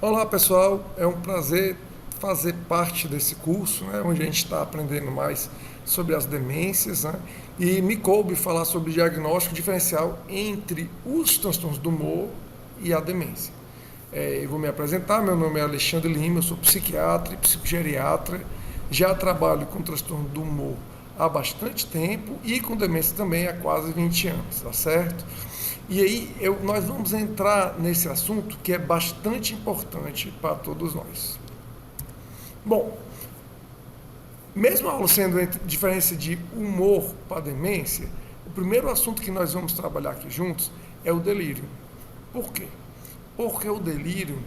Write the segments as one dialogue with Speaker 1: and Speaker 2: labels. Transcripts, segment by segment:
Speaker 1: Olá pessoal, é um prazer fazer parte desse curso, né, onde a gente está aprendendo mais sobre as demências, né, e me coube falar sobre diagnóstico diferencial entre os transtornos do humor e a demência. Eu vou me apresentar, meu nome é Alexandre Lima, eu sou psiquiatra e psicogeriatra, já trabalho com transtorno do humor há bastante tempo e com demência também há quase 20 anos, tá certo? E aí nós vamos entrar nesse assunto que é bastante importante para todos nós. Bom, mesmo a aula sendo entre diferença de humor para demência, o primeiro assunto que nós vamos trabalhar aqui juntos é o delírio. Por quê? Porque o delírio,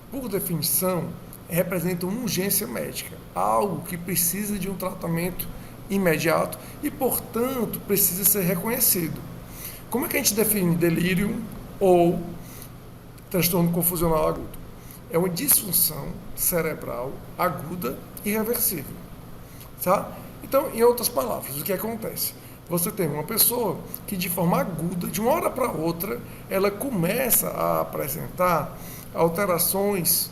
Speaker 1: por definição, representa uma urgência médica, algo que precisa de um tratamento imediato e, portanto, precisa ser reconhecido. Como é que a gente define delírio ou transtorno confusional agudo? É uma disfunção cerebral aguda e irreversível. Tá? Então, em outras palavras, o que acontece? Você tem uma pessoa que, de forma aguda, de uma hora para outra, ela começa a apresentar alterações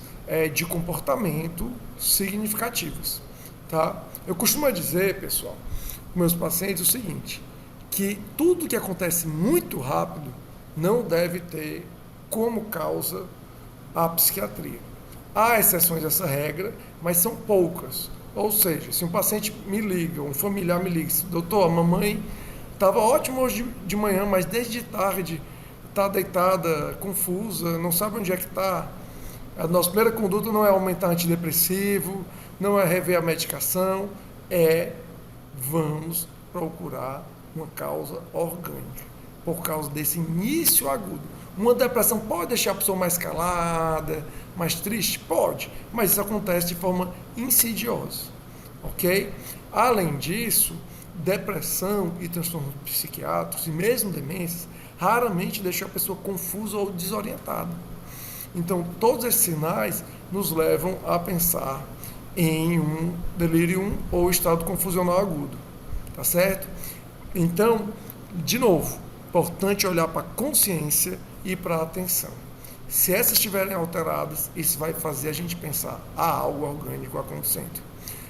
Speaker 1: de comportamento significativas. Tá? Eu costumo dizer, pessoal, com meus pacientes o seguinte, que tudo que acontece muito rápido não deve ter como causa a psiquiatria. Há exceções a essa regra, mas são poucas. Ou seja, se um paciente me liga, um familiar me liga, doutor, a mamãe estava ótima hoje de manhã, mas desde tarde está deitada, confusa, não sabe onde é que está. A nossa primeira conduta não é aumentar antidepressivo, não é rever a medicação, vamos procurar uma causa orgânica, por causa desse início agudo. Uma depressão pode deixar a pessoa mais calada, mais triste? Pode, mas isso acontece de forma insidiosa, ok? Além disso, depressão e transtornos psiquiátricos, e mesmo demências, raramente deixam a pessoa confusa ou desorientada. Então, todos esses sinais nos levam a pensar em um delírio ou estado confusional agudo, tá certo? Então, de novo, importante olhar para a consciência e para a atenção. Se essas estiverem alteradas, isso vai fazer a gente pensar, há algo orgânico acontecendo.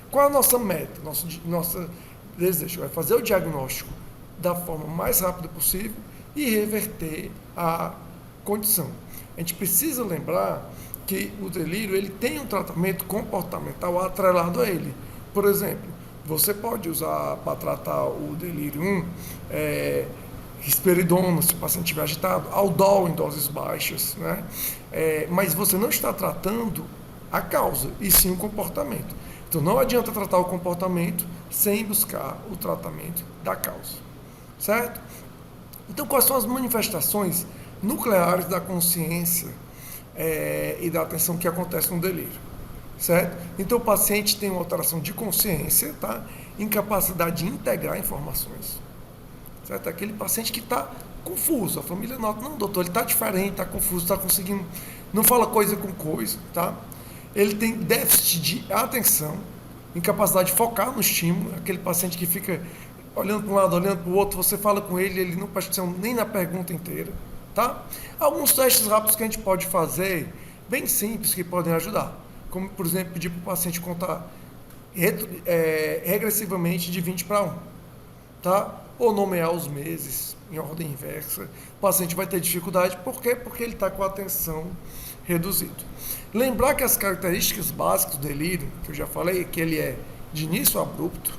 Speaker 1: Qual é a nossa meta, nosso desejo? É fazer o diagnóstico da forma mais rápida possível e reverter a condição. A gente precisa lembrar que o delírio ele tem um tratamento comportamental atrelado a ele. Por exemplo, você pode usar para tratar o delírio risperidona, se o paciente estiver agitado, Aldol em doses baixas, né? Mas você não está tratando a causa, e sim o comportamento. Então não adianta tratar o comportamento sem buscar o tratamento da causa, certo? Então quais são as manifestações nucleares da consciência e da atenção que acontece no delírio? Certo? Então o paciente tem uma alteração de consciência, tá? Incapacidade de integrar informações. Certo? Aquele paciente que está confuso, a família nota, não doutor, ele está diferente, está confuso, está conseguindo, não fala coisa com coisa, tá? Ele tem déficit de atenção, incapacidade de focar no estímulo, aquele paciente que fica olhando para um lado, olhando para o outro, você fala com ele, ele não presta atenção nem na pergunta inteira, tá? Alguns testes rápidos que a gente pode fazer, bem simples, que podem ajudar. Como, por exemplo, pedir para o paciente contar regressivamente de 20 para 1, tá? Ou nomear os meses em ordem inversa. O paciente vai ter dificuldade, por quê? Porque ele está com a atenção reduzida. Lembrar que as características básicas do delírio, que eu já falei, que ele é de início abrupto,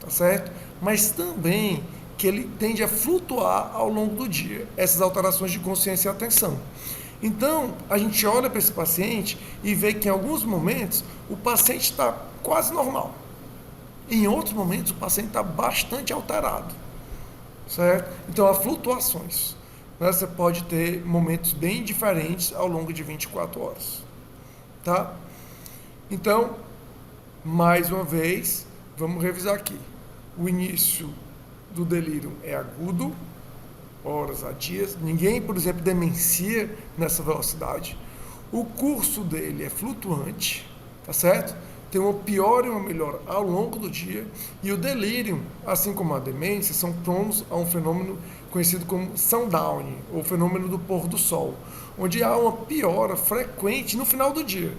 Speaker 1: tá certo? Mas também que ele tende a flutuar ao longo do dia, essas alterações de consciência e atenção. Então, a gente olha para esse paciente e vê que em alguns momentos o paciente está quase normal. Em outros momentos o paciente está bastante alterado. Certo? Então, há flutuações. Né? Você pode ter momentos bem diferentes ao longo de 24 horas. Tá? Então, mais uma vez, vamos revisar aqui. O início do delírio é agudo, horas a dias. Ninguém, por exemplo, demencia nessa velocidade. O curso dele é flutuante, tá certo? tem uma piora e uma melhora ao longo do dia, e o delírio, assim como a demência, são promos a um fenômeno conhecido como sundown, ou fenômeno do pôr do sol, onde há uma piora frequente no final do dia.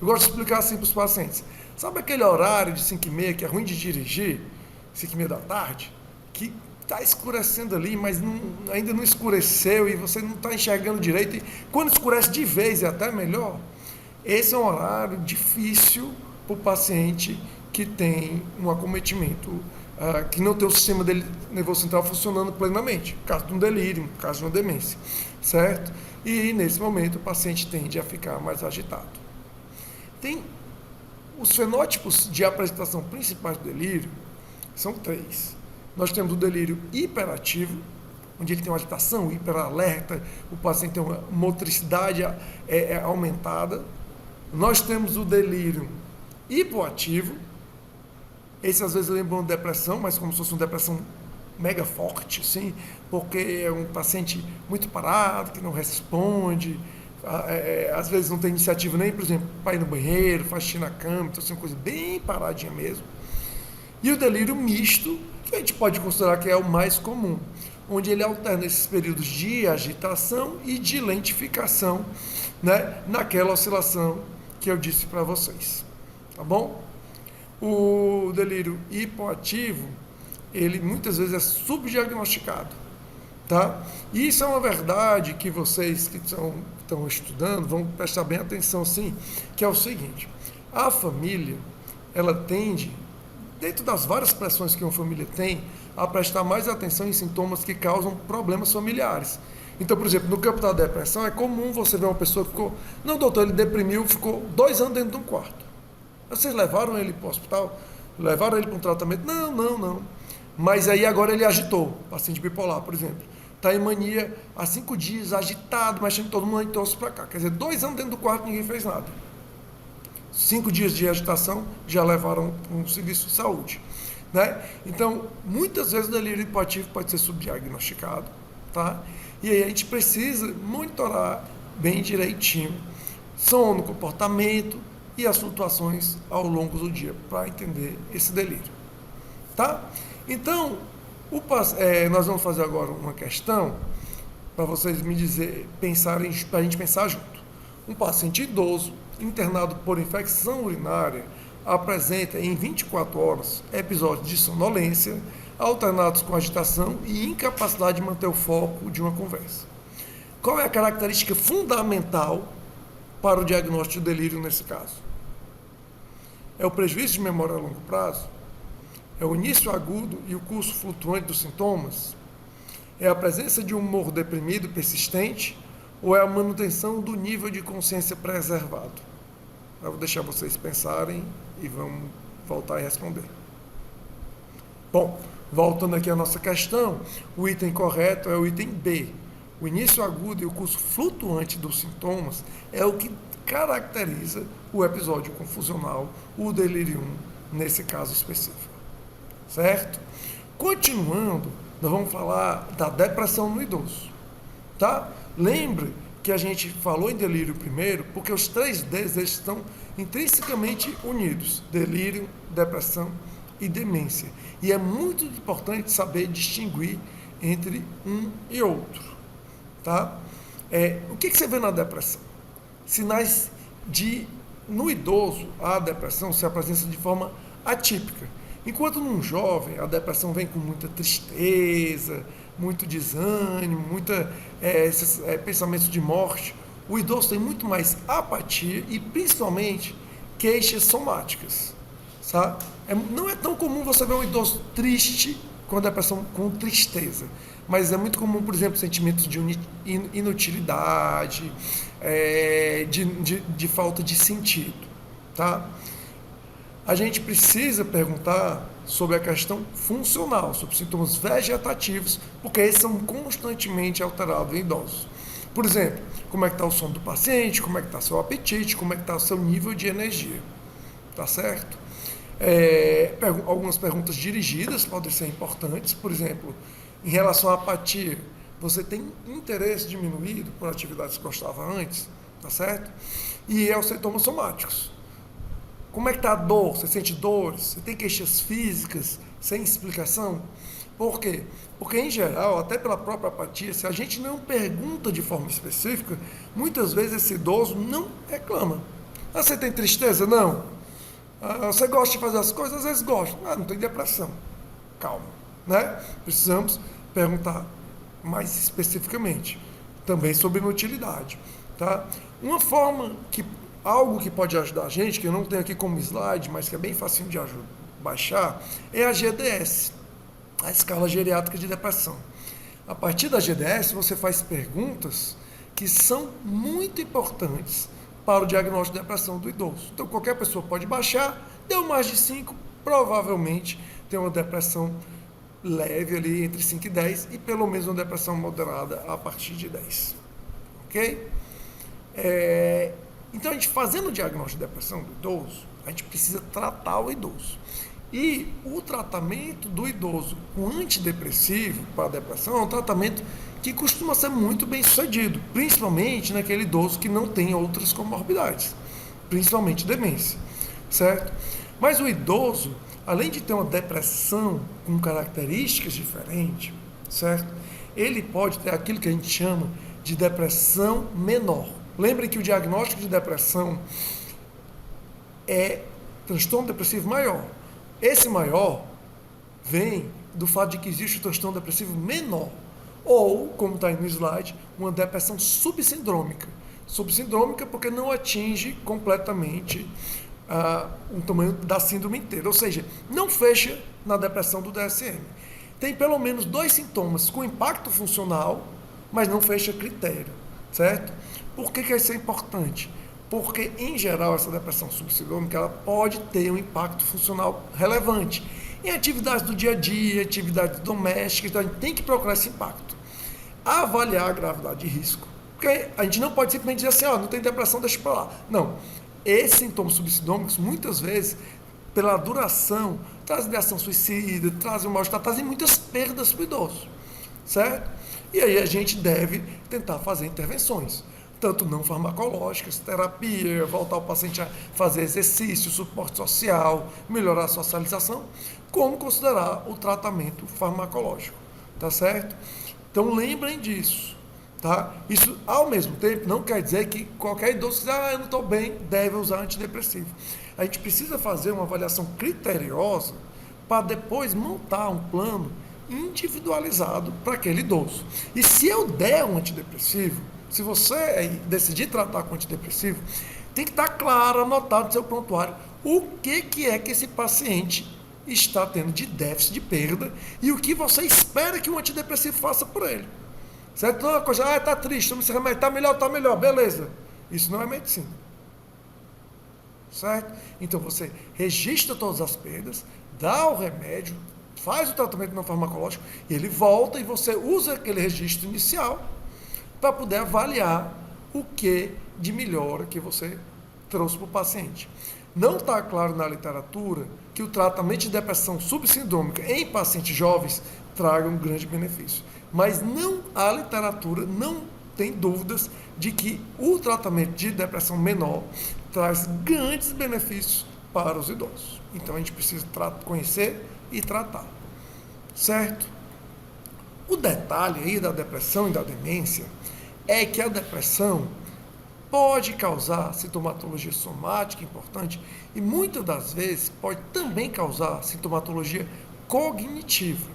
Speaker 1: Eu gosto de explicar assim para os pacientes. Sabe aquele horário de 5h30 que é ruim de dirigir, 5h30 da tarde, que está escurecendo ali, mas ainda não escureceu e você não está enxergando direito, e quando escurece de vez é até melhor? Esse é um horário difícil para o paciente que tem um acometimento, que não tem o sistema nervoso central funcionando plenamente, caso de um delírio, caso de uma demência, certo? E nesse momento o paciente tende a ficar mais agitado. Tem os fenótipos de apresentação principais do delírio, são 3. Nós temos o delírio hiperativo, onde ele tem uma agitação, hiperalerta, o paciente tem uma motricidade aumentada. Nós temos o delírio hipoativo, esse às vezes lembra uma depressão, mas como se fosse uma depressão mega forte, assim, porque é um paciente muito parado, que não responde, às vezes não tem iniciativa nem, por exemplo, para ir no banheiro, faz xixi na cama, então assim, uma coisa bem paradinha mesmo. E o delírio misto, que a gente pode considerar que é o mais comum, onde ele alterna esses períodos de agitação e de lentificação, né, naquela oscilação que eu disse para vocês, tá bom? O delírio hipoativo, ele muitas vezes é subdiagnosticado, tá? E isso é uma verdade que vocês que estão estudando vão prestar bem atenção, sim, que é o seguinte: a família, ela tende, dentro das várias pressões que uma família tem, a prestar mais atenção em sintomas que causam problemas familiares. Então, por exemplo, no campo da depressão, é comum você ver uma pessoa que ficou... Não, doutor, ele deprimiu, ficou 2 anos dentro de um quarto. Vocês levaram ele para o hospital? Levaram ele para um tratamento? Não. Mas aí agora ele agitou, paciente bipolar, por exemplo. Está em mania há 5 dias, agitado, mexendo todo mundo, e trouxe para cá. Quer dizer, 2 anos dentro do quarto, ninguém fez nada. 5 dias de agitação, já levaram para um serviço de saúde, né? Então, muitas vezes o delírio hipoativo pode ser subdiagnosticado, tá? E aí a gente precisa monitorar bem direitinho sono, comportamento e as flutuações ao longo do dia para entender esse delírio, tá? Então, nós vamos fazer agora uma questão para vocês me dizer, pensarem, para a gente pensar junto. Um paciente idoso internado por infecção urinária apresenta em 24 horas episódios de sonolência alternados com agitação e incapacidade de manter o foco de uma conversa. Qual é a característica fundamental para o diagnóstico de delírio nesse caso? É o prejuízo de memória a longo prazo? É o início agudo e o curso flutuante dos sintomas? É a presença de um humor deprimido persistente? Ou é a manutenção do nível de consciência preservado? Eu vou deixar vocês pensarem e vamos voltar a responder. Bom, voltando aqui à nossa questão, o item correto é o item B. O início agudo e o curso flutuante dos sintomas é o que caracteriza o episódio confusional, o delirium, nesse caso específico. Certo? Continuando, nós vamos falar da depressão no idoso. Tá? Lembre que a gente falou em delírio primeiro, porque os 3 Ds eles estão intrinsecamente unidos: delírio, depressão e demência. E é muito importante saber distinguir entre um e outro. Tá? O que você vê na depressão? Sinais no idoso, a depressão se apresenta de forma atípica. Enquanto num jovem, a depressão vem com muita tristeza, muito desânimo, esses pensamentos de morte, o idoso tem muito mais apatia e, principalmente, queixas somáticas. Sabe? Não é tão comum você ver um idoso triste com a depressão com tristeza, mas é muito comum, por exemplo, sentimentos de inutilidade, de falta de sentido. Tá? A gente precisa perguntar sobre a questão funcional, sobre sintomas vegetativos, porque esses são constantemente alterados em idosos. Por exemplo, como é que está o sono do paciente, como é que está seu apetite, como é que está o seu nível de energia. Tá certo? Algumas perguntas dirigidas podem ser importantes, por exemplo, em relação à apatia, você tem interesse diminuído por atividades que gostava antes, tá certo? E os sintomas somáticos. Como é que está a dor? Você sente dores? Você tem queixas físicas sem explicação? Por quê? Porque, em geral, até pela própria apatia, se a gente não pergunta de forma específica, muitas vezes esse idoso não reclama. Ah, você tem tristeza? Não. Ah, você gosta de fazer as coisas? Às vezes gosta. Ah, não tem depressão. Calma, né? Precisamos perguntar mais especificamente, também sobre inutilidade, tá? Uma forma algo que pode ajudar a gente, que eu não tenho aqui como slide, mas que é bem facinho de baixar, é a GDS, a escala geriátrica de depressão. A partir da GDS, você faz perguntas que são muito importantes para o diagnóstico de depressão do idoso. Então, qualquer pessoa pode baixar, deu mais de 5, provavelmente tem uma depressão leve ali entre 5 e 10 e pelo menos uma depressão moderada a partir de 10. Ok? Então, a gente fazendo o diagnóstico de depressão do idoso, a gente precisa tratar o idoso. E o tratamento do idoso com antidepressivo para a depressão é um tratamento que costuma ser muito bem sucedido, principalmente naquele idoso que não tem outras comorbidades, principalmente demência, certo? Mas o idoso, além de ter uma depressão com características diferentes, certo? Ele pode ter aquilo que a gente chama de depressão menor. Lembre que o diagnóstico de depressão é transtorno depressivo maior. Esse maior vem do fato de que existe o transtorno depressivo menor, ou, como está aí no slide, uma depressão subsindrômica. Subsindrômica porque não atinge completamente o tamanho da síndrome inteira, ou seja, não fecha na depressão do DSM. Tem pelo menos 2 sintomas com impacto funcional, mas não fecha critério, certo? Por que isso é importante? Porque, em geral, essa depressão subsindrômica ela pode ter um impacto funcional relevante em atividades do dia a dia, atividades domésticas, então a gente tem que procurar esse impacto. Avaliar a gravidade de risco, porque a gente não pode simplesmente dizer assim, não tem depressão, deixa para lá. Não. Esses sintomas subsindrômicos, muitas vezes, pela duração, trazem ideação suicida, trazem mal-estar, trazem muitas perdas para o idoso, certo? E aí a gente deve tentar fazer intervenções, tanto não farmacológicas, terapia, voltar o paciente a fazer exercício, suporte social, melhorar a socialização, como considerar o tratamento farmacológico, tá certo? Então lembrem disso, tá? Isso, ao mesmo tempo, não quer dizer que qualquer idoso que diz, eu não estou bem, deve usar antidepressivo. A gente precisa fazer uma avaliação criteriosa para depois montar um plano individualizado para aquele idoso. E se eu der um antidepressivo, se você decidir tratar com antidepressivo, tem que estar claro, anotado no seu prontuário, o que é que esse paciente está tendo de déficit, de perda, e o que você espera que um antidepressivo faça por ele. Certo? Não é uma coisa, está triste, toma esse remédio, está melhor, beleza. Isso não é medicina. Certo? Então você registra todas as perdas, dá o remédio, faz o tratamento não farmacológico, e ele volta e você usa aquele registro inicial para poder avaliar o que de melhora que você trouxe para o paciente. Não está claro na literatura que o tratamento de depressão subsindrômica em pacientes jovens traga um grande benefício. Mas a literatura não tem dúvidas de que o tratamento de depressão menor traz grandes benefícios para os idosos. Então a gente precisa conhecer e tratar. Certo? O detalhe aí da depressão e da demência é que a depressão pode causar sintomatologia somática importante e muitas das vezes pode também causar sintomatologia cognitiva,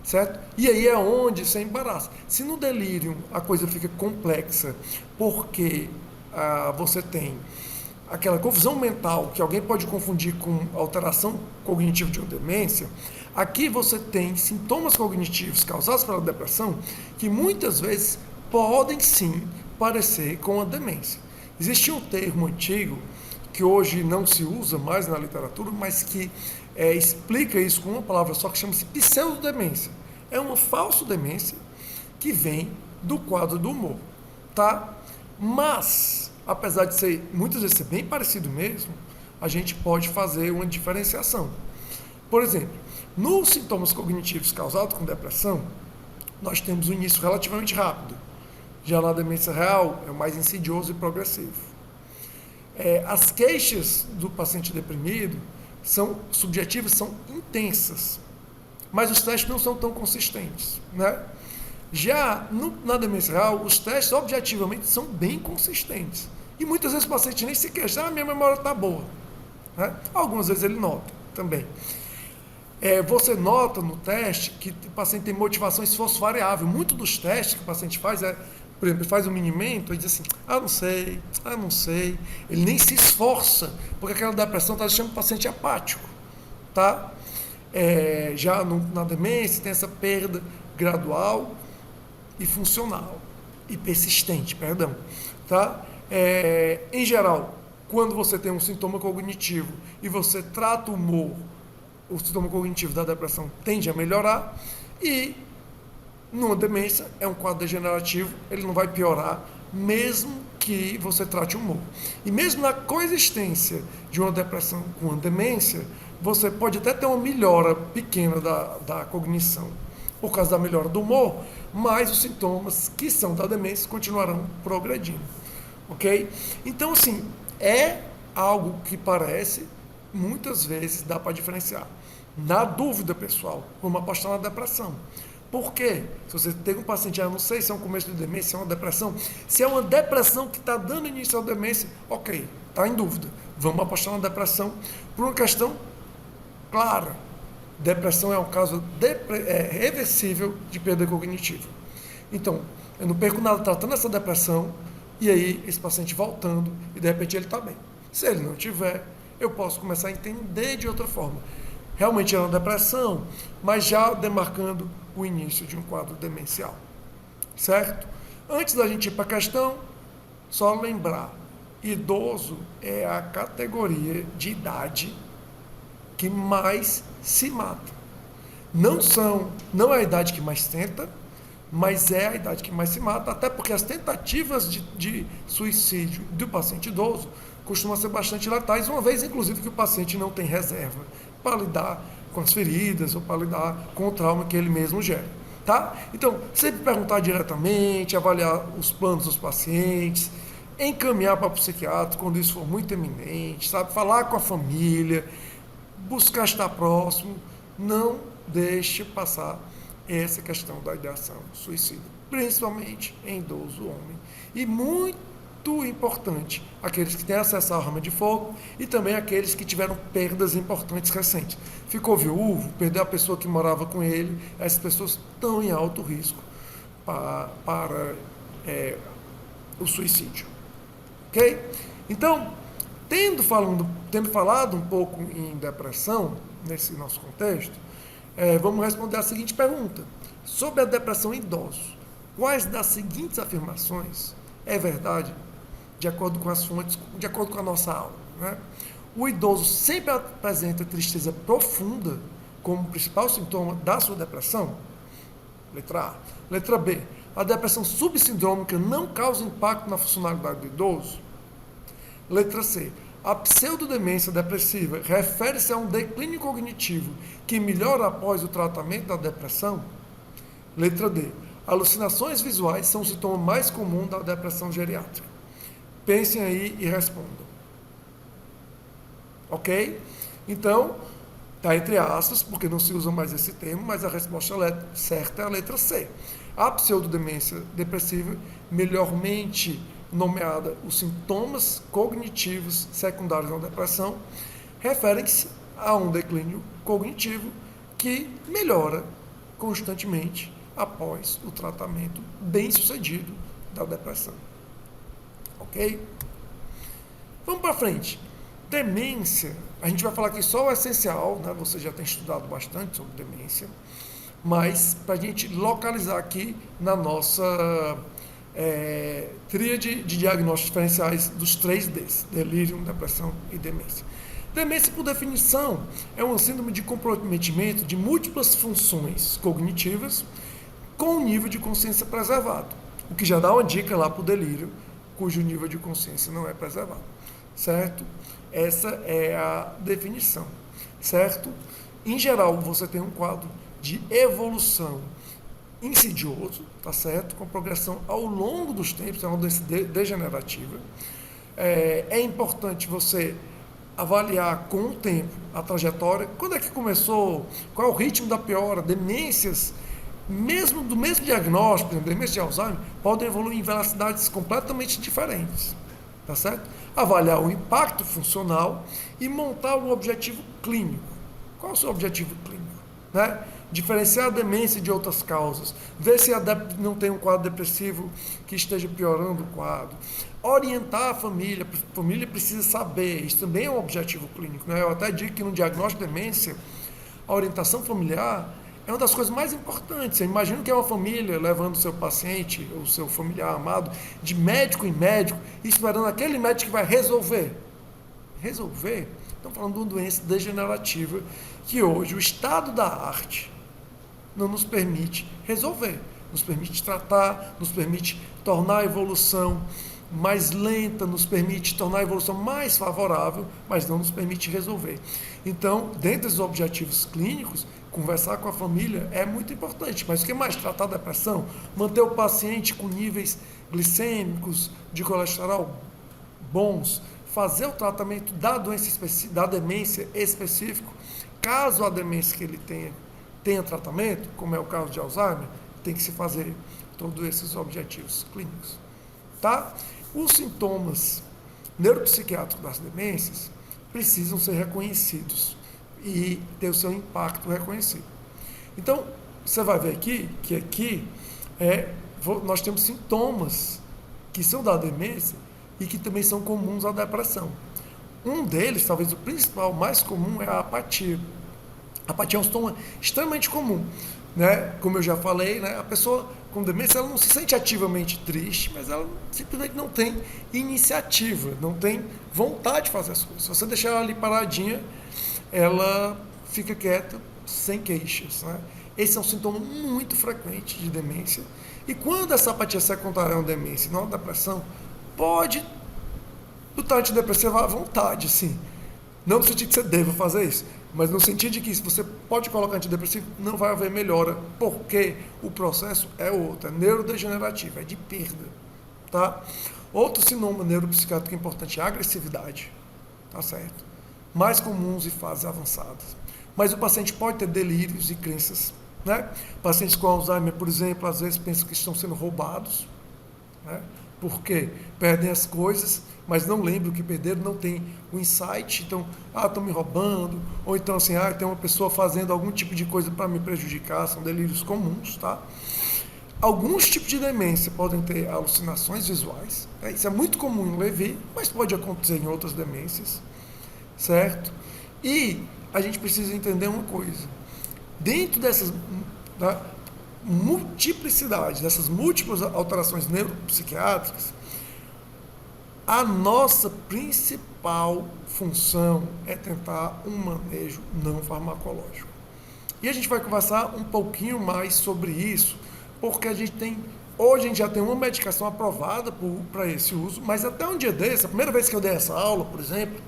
Speaker 1: certo? E aí é onde isso é embaraço. Se no delírio a coisa fica complexa porque você tem aquela confusão mental que alguém pode confundir com alteração cognitiva de uma demência, aqui você tem sintomas cognitivos causados pela depressão que muitas vezes podem sim parecer com a demência. Existia um termo antigo que hoje não se usa mais na literatura, mas que explica isso com uma palavra só que chama-se pseudodemência. É uma falsa demência que vem do quadro do humor, tá? Mas, apesar de muitas vezes ser bem parecido mesmo, a gente pode fazer uma diferenciação. Por exemplo, nos sintomas cognitivos causados com depressão, nós temos um início relativamente rápido. Já na demência real, é mais insidioso e progressivo. As queixas do paciente deprimido são subjetivas, são intensas, mas os testes não são tão consistentes, né? Já na demência real, os testes objetivamente são bem consistentes. E muitas vezes o paciente nem se queixa, minha memória está boa. Né? Algumas vezes ele nota também. Você nota no teste que o paciente tem motivação e esforço variável. Muito dos testes que o paciente faz por exemplo, ele faz um minimento e diz assim, não sei. Ele nem se esforça, porque aquela depressão está deixando o paciente apático. Tá? Já na demência tem essa perda gradual e funcional, e persistente, perdão. Tá? Em geral, quando você tem um sintoma cognitivo e você trata o humor, o sintoma cognitivo da depressão tende a melhorar, e numa demência é um quadro degenerativo, ele não vai piorar, mesmo que você trate o humor. E mesmo na coexistência de uma depressão com uma demência, você pode até ter uma melhora pequena da cognição, por causa da melhora do humor, mas os sintomas que são da demência continuarão progredindo. Ok? Então, assim, é algo que parece, muitas vezes, dá para diferenciar. Na dúvida, pessoal, vamos apostar na depressão. Por quê? Se você tem um paciente, não sei se é um começo de demência, se é uma depressão. Se é uma depressão que está dando início à demência, ok, está em dúvida. Vamos apostar na depressão por uma questão clara. Depressão é um caso reversível de perda cognitiva. Então, eu não perco nada tratando essa depressão, e aí esse paciente voltando, e de repente ele está bem. Se ele não tiver, eu posso começar a entender de outra forma. Realmente é uma depressão, mas já demarcando o início de um quadro demencial. Certo? Antes da gente ir para a questão, só lembrar, idoso é a categoria de idade que mais se mata. Não é a idade que mais tenta, mas é a idade que mais se mata, até porque as tentativas de suicídio do paciente idoso costumam ser bastante letais, uma vez, inclusive, que o paciente não tem reserva para lidar com as feridas ou para lidar com o trauma que ele mesmo gera. Tá? Então, sempre perguntar diretamente, avaliar os planos dos pacientes, encaminhar para o psiquiatra quando isso for muito eminente, sabe? Falar com a família, buscar estar próximo, não deixe passar essa questão da ideação suicida, principalmente em idoso homem. E muito importante, aqueles que têm acesso à arma de fogo e também aqueles que tiveram perdas importantes recentes. Ficou viúvo, perdeu a pessoa que morava com ele, essas pessoas estão em alto risco para o suicídio. Ok? Então, tendo falado um pouco em depressão, nesse nosso contexto, vamos responder a seguinte pergunta. Sobre a depressão em idosos, quais das seguintes afirmações é verdade, de acordo com as fontes, de acordo com a nossa aula? Né? O idoso sempre apresenta tristeza profunda como principal sintoma da sua depressão? Letra A. Letra B. A depressão subsindrômica não causa impacto na funcionalidade do idoso? Letra C. A pseudodemência depressiva refere-se a um declínio cognitivo que melhora após o tratamento da depressão? Letra D. Alucinações visuais são o sintoma mais comum da depressão geriátrica. Pensem aí e respondam. Ok? Então, está entre aspas, porque não se usa mais esse termo, mas a resposta certa é a letra C. A pseudodemência depressiva, melhormente nomeada os sintomas cognitivos secundários da depressão, referem-se a um declínio cognitivo que melhora constantemente após o tratamento bem-sucedido da depressão. Ok? Vamos para frente. Demência, a gente vai falar aqui só o essencial, né? Você já tem estudado bastante sobre demência, mas para a gente localizar aqui na nossa tríade de diagnósticos diferenciais dos 3Ds, delírio, depressão e demência. Demência, por definição, é uma síndrome de comprometimento de múltiplas funções cognitivas com um nível de consciência preservado, o que já dá uma dica lá para o delírio, cujo nível de consciência não é preservado, certo? Essa é a definição, certo? Em geral, você tem um quadro de evolução insidioso, tá certo? Com progressão ao longo dos tempos, é uma doença degenerativa. É importante você avaliar com o tempo a trajetória, quando é que começou, qual é o ritmo da piora, demências, mesmo do mesmo diagnóstico, por exemplo, demência de Alzheimer, podem evoluir em velocidades completamente diferentes, tá certo? Avaliar o impacto funcional e montar um objetivo clínico. Qual é o seu objetivo clínico? Né? Diferenciar a demência de outras causas, ver se a não tem um quadro depressivo que esteja piorando o quadro, orientar a família precisa saber, isso também é um objetivo clínico, né? Eu até digo que no diagnóstico de demência, a orientação familiar é uma das coisas mais importantes. Você imagina que é uma família levando o seu paciente, o seu familiar amado, de médico em médico, esperando aquele médico que vai resolver. Resolver? Estamos falando de uma doença degenerativa que hoje o estado da arte não nos permite resolver, nos permite tratar, nos permite tornar a evolução mais lenta, nos permite tornar a evolução mais favorável, mas não nos permite resolver. Então, dentro dos objetivos clínicos, conversar com a família é muito importante. Mas o que mais? Tratar a depressão, manter o paciente com níveis glicêmicos, de colesterol bons, fazer o tratamento da doença da demência específico, caso a demência que ele tenha tratamento, como é o caso de Alzheimer, tem que se fazer todos esses objetivos clínicos. Tá? Os sintomas neuropsiquiátricos das demências precisam ser reconhecidos e ter o seu impacto reconhecido. Então, você vai ver aqui que nós temos sintomas que são da demência e que também são comuns à depressão. Um deles, talvez o principal, mais comum, é a apatia. A apatia é um sintoma extremamente comum, né? Como eu já falei, né? A pessoa com demência ela não se sente ativamente triste, mas ela simplesmente não tem iniciativa, não tem vontade de fazer as coisas. Se você deixar ela ali paradinha, ela fica quieta, sem queixas, né? Esse é um sintoma muito frequente de demência. E quando essa apatia secundária é uma demência e não uma depressão, pode botar antidepressivo à vontade, sim. Não no sentido que você deva fazer isso, mas no sentido de que se você pode colocar antidepressivo, não vai haver melhora, porque o processo é outro, é neurodegenerativo, é de perda. Tá? Outro sinônimo neuropsiquiátrico importante é a agressividade, tá certo? Mais comuns em fases avançadas. Mas o paciente pode ter delírios e crenças, né? Pacientes com Alzheimer, por exemplo, às vezes pensam que estão sendo roubados, né? Porque perdem as coisas, mas não lembram que perderam, não tem o insight, então, estão me roubando, ou então assim, tem uma pessoa fazendo algum tipo de coisa para me prejudicar, são delírios comuns, tá? Alguns tipos de demência podem ter alucinações visuais, né? Isso é muito comum em Lewy, mas pode acontecer em outras demências, certo? E a gente precisa entender uma coisa, dentro dessas multiplicidade, dessas múltiplas alterações neuropsiquiátricas, a nossa principal função é tentar um manejo não farmacológico. E a gente vai conversar um pouquinho mais sobre isso, porque hoje a gente já tem uma medicação aprovada para esse uso, mas até um dia desse, a primeira vez que eu dei essa aula, por exemplo,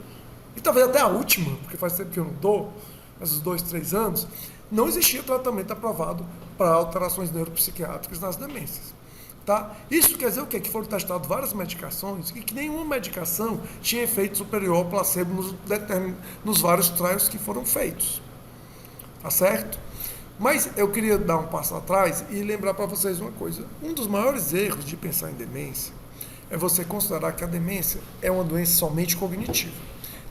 Speaker 1: e talvez até a última, porque faz tempo que eu não dou, esses 2, 3 anos, não existia tratamento aprovado para alterações neuropsiquiátricas nas demências. Tá? Isso quer dizer o quê? Que foram testadas várias medicações e que nenhuma medicação tinha efeito superior ao placebo nos vários trials que foram feitos. Tá certo? Mas eu queria dar um passo atrás e lembrar para vocês uma coisa. Um dos maiores erros de pensar em demência é você considerar que a demência é uma doença somente cognitiva.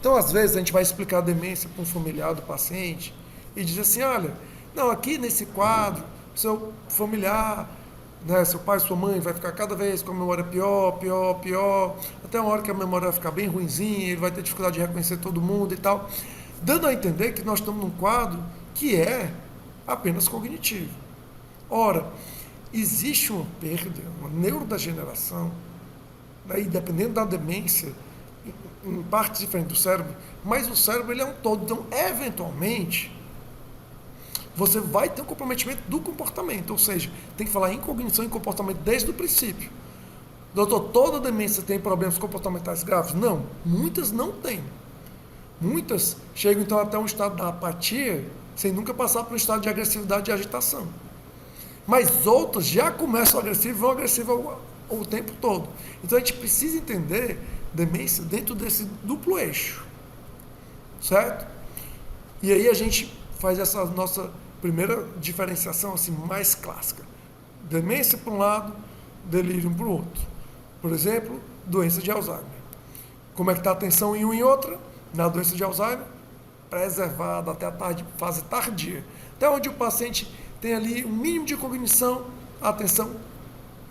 Speaker 1: Então, às vezes, a gente vai explicar a demência para um familiar do paciente e diz assim, olha, não, aqui nesse quadro, seu familiar, né, seu pai, sua mãe vai ficar cada vez com a memória pior, até uma hora que a memória vai ficar bem ruinzinha, ele vai ter dificuldade de reconhecer todo mundo e tal, dando a entender que nós estamos num quadro que é apenas cognitivo. Ora, existe uma perda, uma neurodegeneração, né, e dependendo da demência, em partes diferentes do cérebro, mas o cérebro ele é um todo, então, eventualmente, você vai ter um comprometimento do comportamento, ou seja, tem que falar em cognição e comportamento desde o princípio. Doutor, toda demência tem problemas comportamentais graves? Não, muitas não têm. Muitas chegam então até um estado da apatia, sem nunca passar por um estado de agressividade e agitação. Mas outras já começam agressivas e vão agressivas o tempo todo. Então a gente precisa entender demência dentro desse duplo eixo, certo? E aí a gente faz essa nossa primeira diferenciação assim mais clássica. Demência para um lado, delírio para o outro. Por exemplo, doença de Alzheimer. Como é que está a atenção em uma e outra? Na doença de Alzheimer, preservada até a fase tardia. Até onde o paciente tem ali um mínimo de cognição, a atenção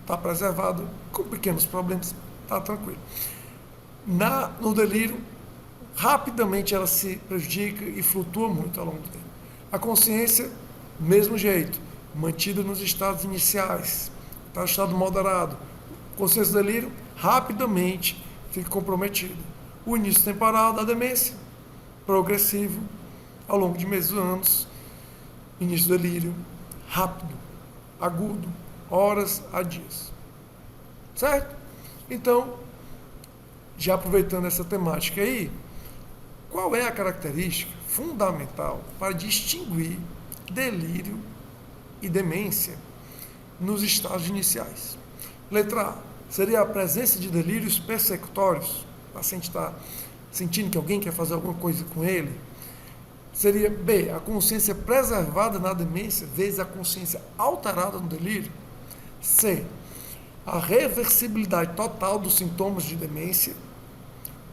Speaker 1: está preservada, com pequenos problemas, está tranquilo. No delírio, rapidamente ela se prejudica e flutua muito ao longo do tempo. A consciência, mesmo jeito, mantida nos estados iniciais, está no estado moderado. Consciência do delírio, rapidamente fica comprometido. O início temporal da demência, progressivo, ao longo de meses ou anos. Início do delírio, rápido, agudo, horas a dias. Certo? Então, já aproveitando essa temática aí, qual é a característica fundamental para distinguir delírio e demência nos estágios iniciais? Letra A, seria a presença de delírios persecutórios. O paciente está sentindo que alguém quer fazer alguma coisa com ele. Seria B, a consciência preservada na demência, vezes a consciência alterada no delírio. C, a reversibilidade total dos sintomas de demência.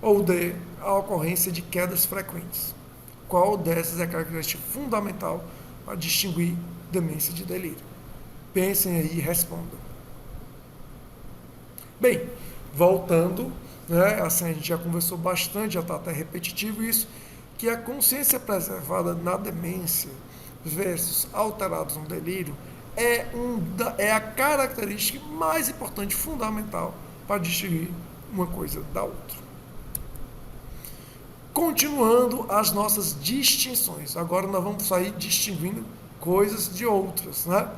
Speaker 1: Ou D, a ocorrência de quedas frequentes. Qual dessas é a característica fundamental para distinguir demência de delírio? Pensem aí e respondam. Bem, voltando, né, assim a gente já conversou bastante, já está até repetitivo isso, que a consciência preservada na demência versus alterados no delírio é a característica mais importante, fundamental, para distinguir uma coisa da outra. Continuando as nossas distinções, agora nós vamos sair distinguindo coisas de outras, né?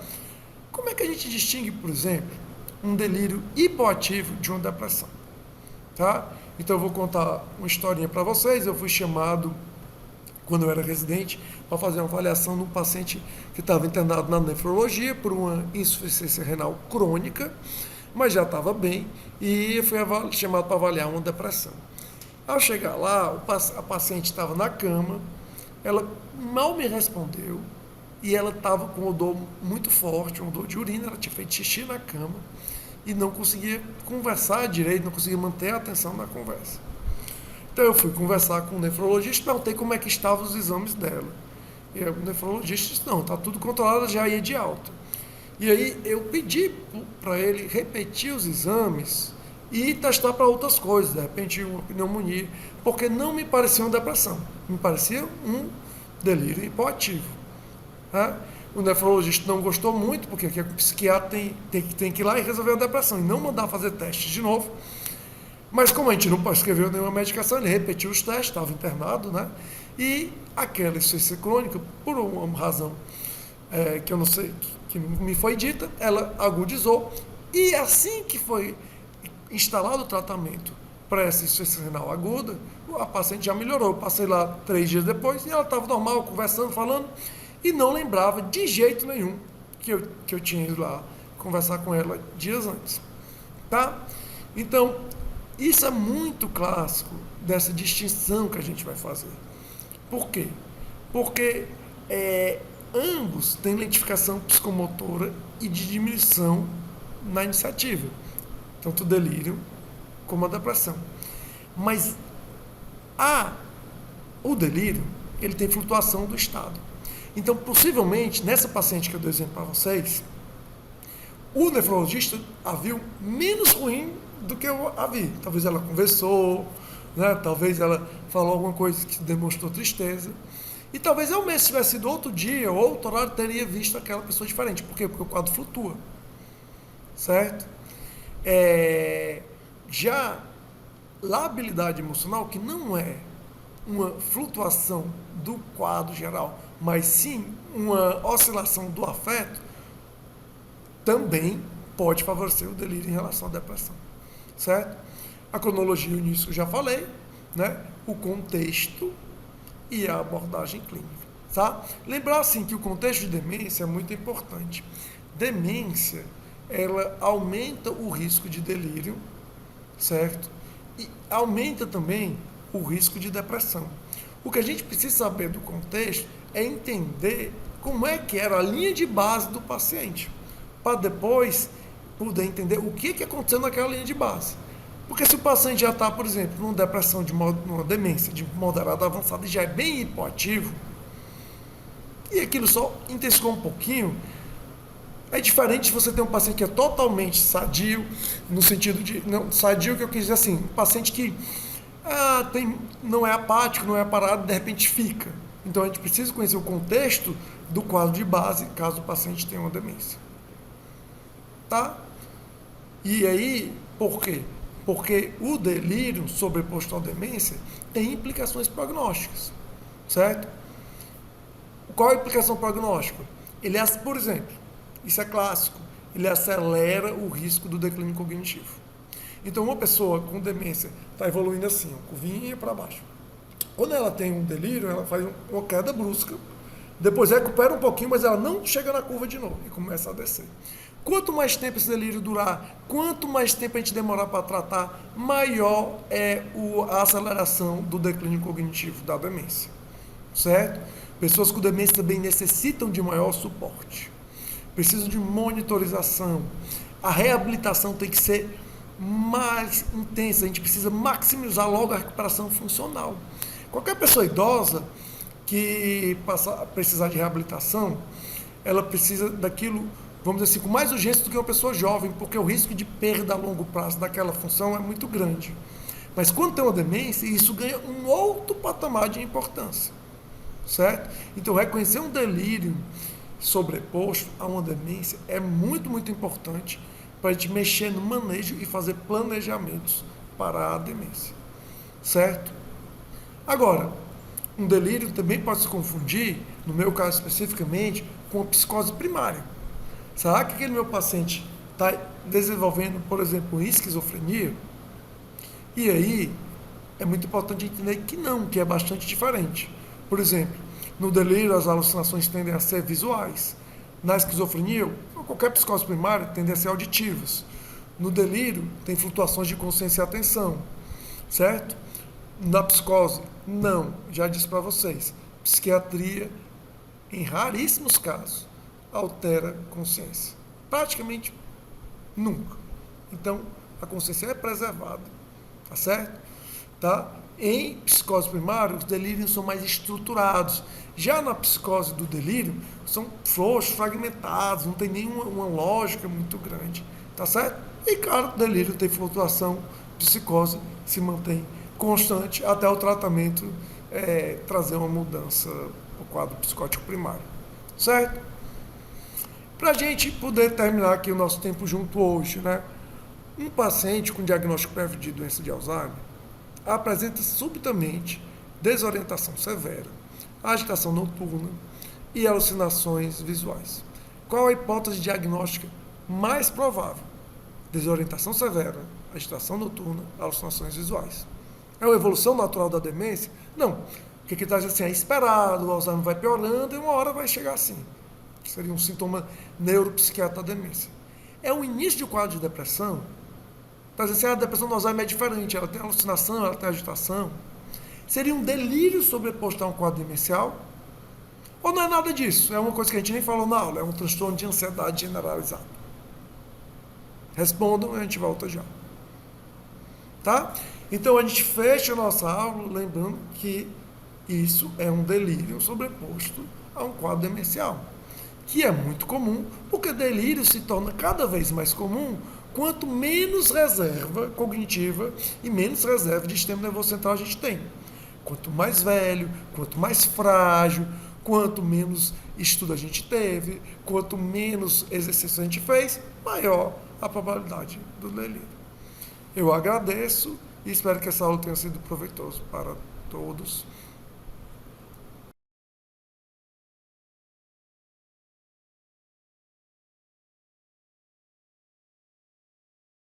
Speaker 1: Como é que a gente distingue, por exemplo, um delírio hipoativo de uma depressão? Tá? Então eu vou contar uma historinha para vocês. Eu fui chamado, quando eu era residente, para fazer uma avaliação de um paciente que estava internado na nefrologia por uma insuficiência renal crônica, mas já estava bem, e eu fui chamado para avaliar uma depressão. Ao chegar lá, a paciente estava na cama, ela mal me respondeu, e ela estava com um odor muito forte, um odor de urina, ela tinha feito xixi na cama, e não conseguia conversar direito, não conseguia manter a atenção na conversa. Então eu fui conversar com o nefrologista, perguntei como é que estavam os exames dela. E o nefrologista disse, não, está tudo controlado, já ia de alta. E aí eu pedi para ele repetir os exames e testar para outras coisas, de repente uma pneumonia, porque não me parecia uma depressão, me parecia um delírio hipoativo. Né? O nefrologista não gostou muito, porque o psiquiatra tem que ir lá e resolver a depressão, e não mandar fazer testes de novo. Mas como a gente não prescreveu nenhuma medicação, ele repetiu os testes, estava internado, né? E aquela insuficiência crônica, por uma razão que eu não sei, que me foi dita, ela agudizou, e assim que foi instalado o tratamento para essa insuficiência renal aguda, a paciente já melhorou. Eu passei lá 3 dias depois e ela estava normal, conversando, falando, e não lembrava de jeito nenhum que eu tinha ido lá conversar com ela dias antes. Tá? Então, isso é muito clássico dessa distinção que a gente vai fazer. Por quê? Porque ambos têm lentificação psicomotora e de diminuição na iniciativa, tanto o delírio como a depressão. Mas o delírio, ele tem flutuação do estado. Então, possivelmente, nessa paciente que eu dei exemplo para vocês, o nefrologista a viu menos ruim do que eu a vi. Talvez ela conversou, né? Talvez ela falou alguma coisa que demonstrou tristeza. E talvez eu mesmo, se tivesse sido outro dia, ou outro horário, teria visto aquela pessoa diferente. Por quê? Porque o quadro flutua. Certo? Já labilidade emocional, que não é uma flutuação do quadro geral, mas sim uma oscilação do afeto, também pode favorecer o delírio em relação à depressão. Certo? A cronologia, nisso eu já falei, né? O contexto e a abordagem clínica. Tá? Lembrar assim que o contexto de demência é muito importante. Demência, ela aumenta o risco de delírio, certo? e aumenta também o risco de depressão. O que a gente precisa saber do contexto é entender como é que era a linha de base do paciente, para depois poder entender o que aconteceu naquela linha de base. Porque se o paciente já está, por exemplo, numa depressão, numa demência de moderada avançada e já é bem hipoativo, e aquilo só intensificou um pouquinho, é diferente de você ter um paciente que é totalmente sadio, no sentido de. Não, sadio que eu quis dizer assim, um paciente que não é apático, não é parado, de repente fica. Então a gente precisa conhecer o contexto do quadro de base, caso o paciente tenha uma demência. Tá? E aí, por quê? Porque o delírio sobreposto à demência tem implicações prognósticas, certo? Qual a implicação prognóstica? Por exemplo, isso é clássico, ele acelera o risco do declínio cognitivo. Então, uma pessoa com demência está evoluindo assim, curvinha para baixo. Quando ela tem um delírio, ela faz uma queda brusca, depois recupera um pouquinho, mas ela não chega na curva de novo e começa a descer. Quanto mais tempo esse delírio durar, quanto mais tempo a gente demorar para tratar, maior é a aceleração do declínio cognitivo da demência, certo? Pessoas com demência também necessitam de maior suporte, precisam de monitorização. A reabilitação tem que ser mais intensa, a gente precisa maximizar logo a recuperação funcional. Qualquer pessoa idosa que precisar de reabilitação, ela precisa daquilo, vamos dizer assim, com mais urgência do que uma pessoa jovem, porque o risco de perda a longo prazo daquela função é muito grande. Mas quando tem uma demência, isso ganha um outro patamar de importância, certo? Então, reconhecer um delírio sobreposto a uma demência é muito, muito importante para a gente mexer no manejo e fazer planejamentos para a demência, certo? Agora, um delírio também pode se confundir, no meu caso especificamente, com a psicose primária. Será que aquele meu paciente está desenvolvendo, por exemplo, esquizofrenia? E aí, é muito importante entender que não, que é bastante diferente. Por exemplo, no delírio as alucinações tendem a ser visuais. Na esquizofrenia, ou qualquer psicose primária, tendem a ser auditivas. No delírio, tem flutuações de consciência e atenção, certo? Na psicose, não. Já disse para vocês, psiquiatria, em raríssimos casos, altera consciência. Praticamente nunca. Então, a consciência é preservada, tá certo? Tá? Em psicose primária, os delírios são mais estruturados. Já na psicose do delírio, são frouxos, fragmentados, não tem nenhuma lógica muito grande, tá certo? E, claro, o delírio tem flutuação, psicose se mantém constante até o tratamento trazer uma mudança no quadro psicótico primário, certo? Para a gente poder terminar aqui o nosso tempo junto hoje, né? Um paciente com diagnóstico prévio de doença de Alzheimer apresenta subitamente desorientação severa, agitação noturna e alucinações visuais. Qual a hipótese diagnóstica mais provável? Desorientação severa, agitação noturna, alucinações visuais. É uma evolução natural da demência? Não. O que está dizendo assim, é esperado, o Alzheimer vai piorando e uma hora vai chegar assim. Seria um sintoma neuropsiquiátrico da demência. É o início de um quadro de depressão? Está dizendo assim, a depressão do Alzheimer é diferente, ela tem alucinação, ela tem agitação. Seria um delírio sobreposto a um quadro demencial? Ou não é nada disso? É uma coisa que a gente nem falou na aula, é um transtorno de ansiedade generalizado. Respondam e a gente volta já. Tá? Então a gente fecha a nossa aula lembrando que isso é um delírio sobreposto a um quadro demencial, que é muito comum, porque delírio se torna cada vez mais comum quanto menos reserva cognitiva e menos reserva de sistema nervoso central a gente tem. Quanto mais velho, quanto mais frágil, quanto menos estudo a gente teve, quanto menos exercício a gente fez, maior a probabilidade do delírio. Eu agradeço e espero que essa aula tenha sido proveitosa para todos.